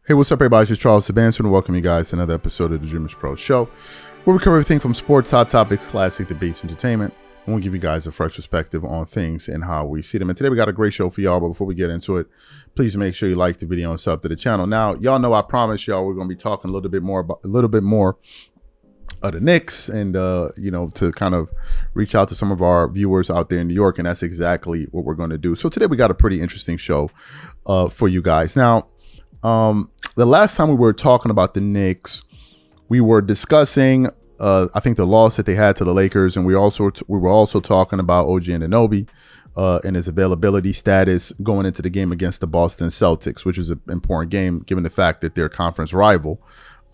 Hey, what's up, everybody? It's just Charles Sebastian, and welcome you guys to another episode of the Dreamers Pro Show, where we cover everything from sports, hot topics, classic debates, entertainment, and we'll give you guys a fresh perspective on things and how we see them. And today we got a great show for y'all, but before we get into it, please make sure you like the video and sub to the channel. Now, y'all know I promised y'all we're going to be talking a little bit more of the Knicks and, to kind of reach out to some of our viewers out there in New York, and that's exactly what we're going to do. So today we got a pretty interesting show for you guys. Now, the last time we were talking about the Knicks, we were discussing, I think, the loss that they had to the Lakers, and we were also talking about OG Anunoby and his availability status going into the game against the Boston Celtics, which is an important game given the fact that they're a conference rival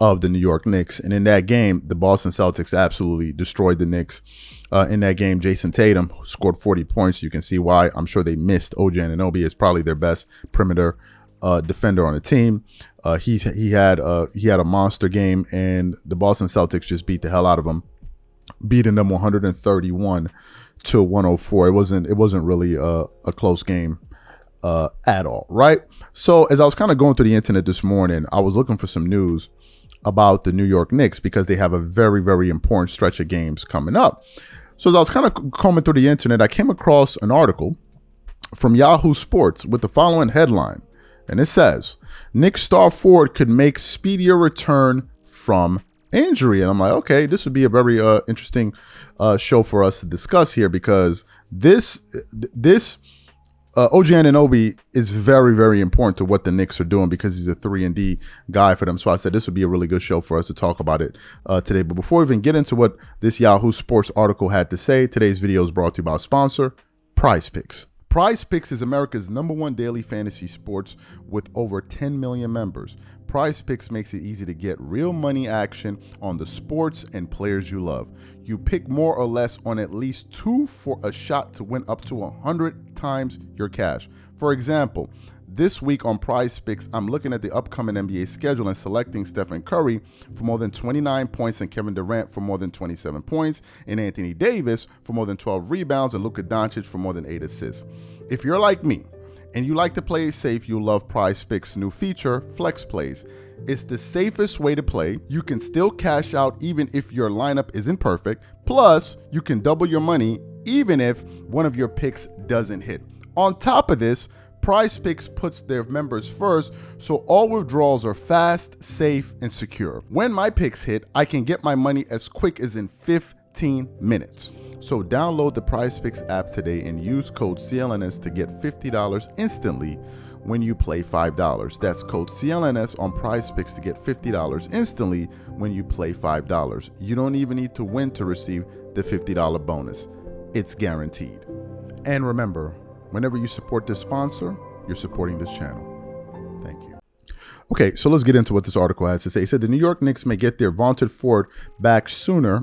of the New York Knicks. And in that game, the Boston Celtics absolutely destroyed the Knicks. In that game, Jason Tatum scored 40 points. You can see why. I'm sure they missed OG Anunoby as probably their best perimeter defender on the team. He had a monster game, and the Boston Celtics just beat the hell out of him, beating them 131 to 104. It wasn't really a close game at all, right? So as I was kind of going through the internet this morning, I was looking for some news about the New York Knicks because they have a very, very important stretch of games coming up. So as I was kind of combing through the internet, I came across an article from Yahoo Sports with the following headline. And it says, Knicks star forward could make speedier return from injury. And I'm like, okay, this would be a very interesting show for us to discuss here, because this OG Anunoby is very, very important to what the Knicks are doing, because he's a 3-and-D guy for them. So I said this would be a really good show for us to talk about it today. But before we even get into what this Yahoo Sports article had to say, today's video is brought to you by our sponsor, Prize Picks. Prize Picks is America's #1 daily fantasy sports with over 10 million members. Prize Picks makes it easy to get real money action on the sports and players you love. You pick more or less on at least 2 for a shot to win up to 100 times your cash. For example, this week on Prize Picks, I'm looking at the upcoming NBA schedule and selecting Stephen Curry for more than 29 points and Kevin Durant for more than 27 points and Anthony Davis for more than 12 rebounds and Luka Doncic for more than 8 assists. If you're like me and you like to play it safe, you'll love Prize Picks' new feature, Flex Plays. It's the safest way to play. You can still cash out even if your lineup isn't perfect. Plus, you can double your money even if one of your picks doesn't hit. On top of this, Prize Picks puts their members first, so all withdrawals are fast, safe, and secure. When my picks hit, I can get my money as quick as in 15 minutes. So download the Prize Picks app today and use code CLNS to get $50 instantly when you play $5. That's code CLNS on Prize Picks to get $50 instantly when you play $5. You don't even need to win to receive the $50 bonus. It's guaranteed. And remember, whenever you support this sponsor, you're supporting this channel. Thank you. Okay, so let's get into what this article has to say. It said the New York Knicks may get their vaunted forward back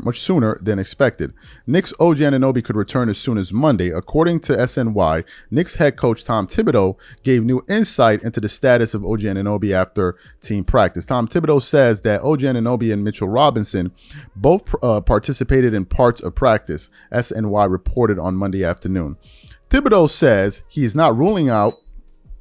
much sooner than expected. Knicks OG Anunoby could return as soon as Monday. According to SNY, Knicks head coach Tom Thibodeau gave new insight into the status of OG Anunoby after team practice. Tom Thibodeau says that OG Anunoby and Mitchell Robinson both participated in parts of practice, SNY reported on Monday afternoon. Thibodeau says he is not ruling out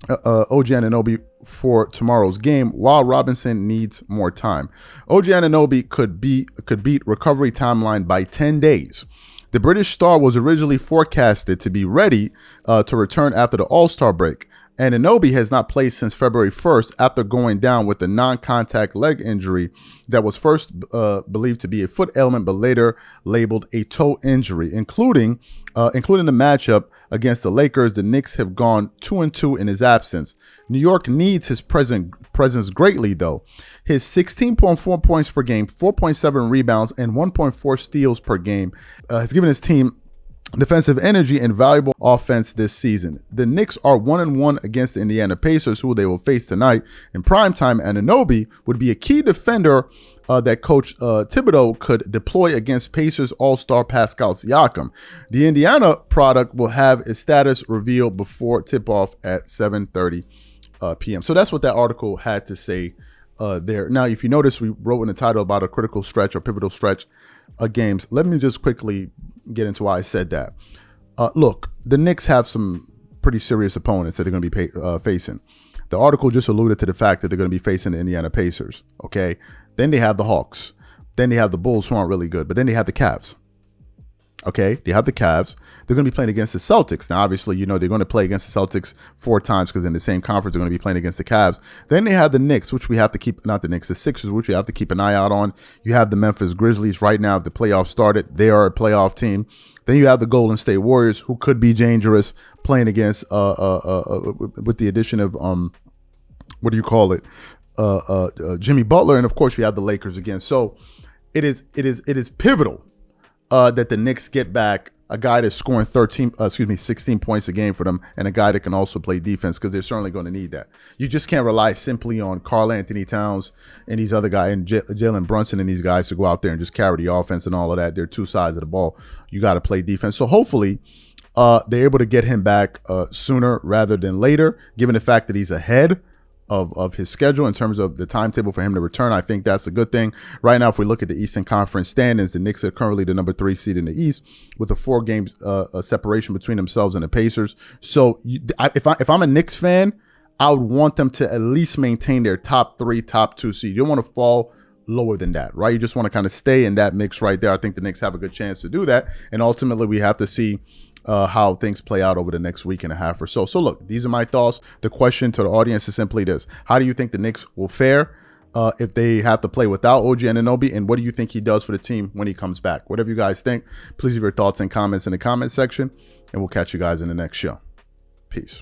OG Anunoby for tomorrow's game, while Robinson needs more time. OG Anunoby could beat recovery timeline by 10 days. The British star was originally forecasted to be ready to return after the All-Star break. Anunoby has not played since February 1st after going down with a non-contact leg injury that was first believed to be a foot ailment but later labeled a toe injury. Including the matchup against the Lakers, the Knicks have gone 2-2 in his absence. New York needs his presence greatly, though. His 16.4 points per game, 4.7 rebounds, and 1.4 steals per game has given his team defensive energy and valuable offense this season. The Knicks are 1-1 against the Indiana Pacers, who they will face tonight in primetime. Anunoby would be a key defender that Coach Thibodeau could deploy against Pacers All-Star Pascal Siakam. The Indiana product will have its status revealed before tip-off at 7:30 p.m. So that's what that article had to say there. Now, if you notice, we wrote in the title about a critical stretch or pivotal stretch of games. Let me just quickly get into why I said that. Look, the Knicks have some pretty serious opponents that they're going to be facing. The article just alluded to the fact that they're going to be facing the Indiana Pacers. Okay. Then they have the Hawks. Then they have the Bulls, who aren't really good. But then they have the Cavs. Okay, they have the Cavs. They're going to be playing against the Celtics. Now, obviously, you know, they're going to play against the Celtics 4 times because in the same conference, they're going to be playing against the Cavs. Then they have the Knicks, which we have to keep, not the Knicks, the Sixers, which we have to keep an eye out on. You have the Memphis Grizzlies right now. If the playoffs started, they are a playoff team. Then you have the Golden State Warriors, who could be dangerous, playing against, with the addition of, what do you call it? Jimmy Butler. And of course, you have the Lakers again. So it is pivotal that the Knicks get back a guy that's scoring 16 points a game for them, and a guy that can also play defense, because they're certainly going to need that. You just can't rely simply on Karl Anthony Towns and these other guys, and Jalen Brunson and these guys to go out there and just carry the offense and all of that. They're two sides of the ball. You got to play defense. So hopefully they're able to get him back sooner rather than later, given the fact that he's ahead of his schedule in terms of the timetable for him to return. I think that's a good thing. Right now, if we look at the Eastern Conference standings, the Knicks are currently the number 3 seed in the East with a 4-game separation between themselves and the Pacers. So if I'm a Knicks fan, I would want them to at least maintain their top 3, top 2 seed. You don't want to fall lower than that, right? You just want to kind of stay in that mix right there. I think the Knicks have a good chance to do that. And ultimately, we have to see how things play out over the next week and a half or so. So look, these are my thoughts. The question to the audience is simply this: how do you think the Knicks will fare if they have to play without OG Anunoby? And what do you think he does for the team when he comes back? Whatever you guys think, please leave your thoughts and comments in the comment section, and we'll catch you guys in the next show. Peace.